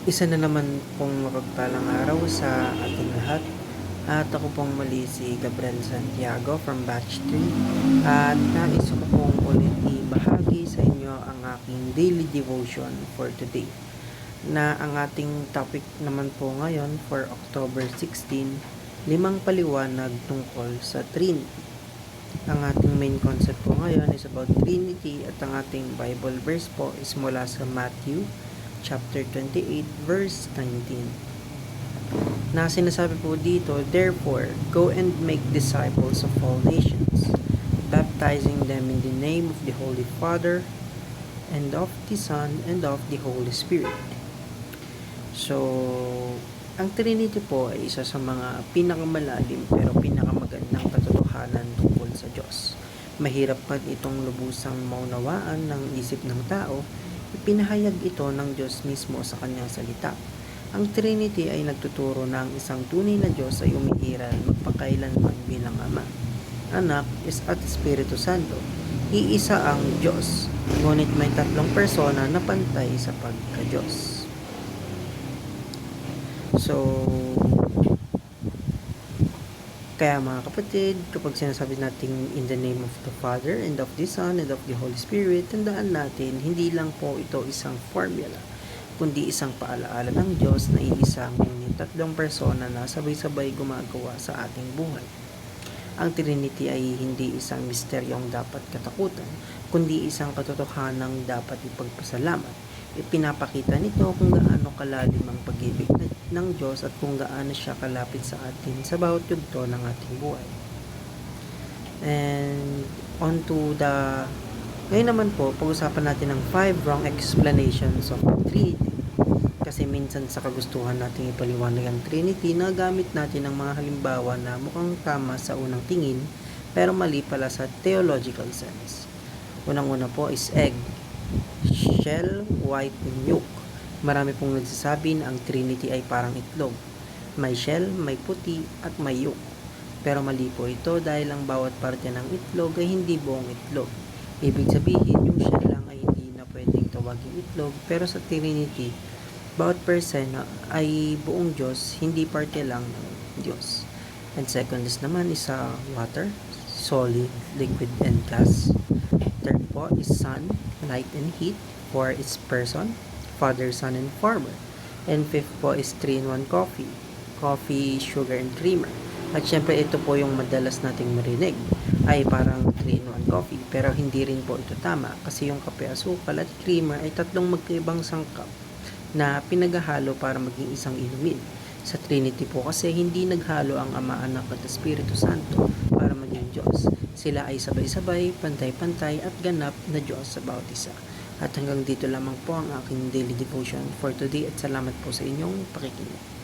Isa na naman pong mapagpalang araw sa ating lahat. At ako pong muli si Gabriel Santiago from Batch 3. At nais ko pong ulit ibahagi sa inyo ang aking daily devotion for today. Na ang ating topic naman po ngayon for October 16, 5 paliwanag tungkol sa Trinity. Ang ating main concept po ngayon is about Trinity at ang ating Bible verse po is mula sa Matthew chapter 28 verse 19. Na sinasabi po dito, "Therefore, go and make disciples of all nations, baptizing them in the name of the Holy Father, and of the Son, and of the Holy Spirit." So, ang Trinity po ay isa sa mga pinakamalalim pero pinakamagandang katotohanan tungkol sa Diyos. Mahirap man itong lubusang maunawaan ng isip ng tao, ipinahayag ito ng Diyos mismo sa kanyang salita. Ang Trinity ay nagtuturo na ang isang tunay na Diyos ay umiiral magpakailanman bilang Ama, Anak, at Espiritu Santo. Iisa ang Diyos, ngunit may tatlong persona na pantay sa pagka-Diyos. So, kaya mga kapatid, kapag sinasabi natin in the name of the Father, and of the Son, and of the Holy Spirit, tandaan natin, hindi lang po ito isang formula, kundi isang paalaala ng Diyos na iisang ngunit tatlong persona na sabay-sabay gumagawa sa ating buhay. Ang Trinity ay hindi isang misteryong dapat katakutan, kundi isang katotohanang dapat ipagpasalamat. Ipinapakita nito kung gaano kalalim ang pag-ibig ng Diyos at kung gaano siya kalapit sa atin sa bawat yugto ng ating buhay. And ngayon naman po, pag-usapan natin ang 5 wrong explanations of Trinity. Kasi minsan sa kagustuhan nating ipaliwanag ang Trinity, nagamit natin ang mga halimbawa na mukhang tama sa unang tingin, pero mali pala sa theological sense. Unang-una po is egg, shell, white, yolk. Marami pong nagsasabi na ang Trinity ay parang itlog. May shell, may puti, at may yolk. Pero mali po ito dahil ang bawat parte ng itlog ay hindi buong itlog. Ibig sabihin, yung shell lang ay hindi na pwedeng tawaging itlog, pero sa Trinity, bawat person ay buong Diyos, hindi parte lang ng Diyos. And second is naman is water, solid, liquid, and gas. Third po is sun, light, and heat. 4 is person, Father, Son, and Farmer. And fifth po is 3-in-1 coffee, sugar, and creamer. At syempre ito po yung madalas nating marinig ay parang 3-in-1 coffee, pero hindi rin po ito tama kasi yung kape, asukal, at creamer ay tatlong magkaibang sangkap na pinaghahalo para maging isang inumin. Sa Trinity po kasi hindi naghalo ang Ama, Anak, at Espiritu Santo para maging Diyos. Sila ay sabay-sabay, pantay-pantay, at ganap na Diyos sa bawat isa. At hanggang dito lamang po ang aking daily devotion for today at salamat po sa inyong pakikinig.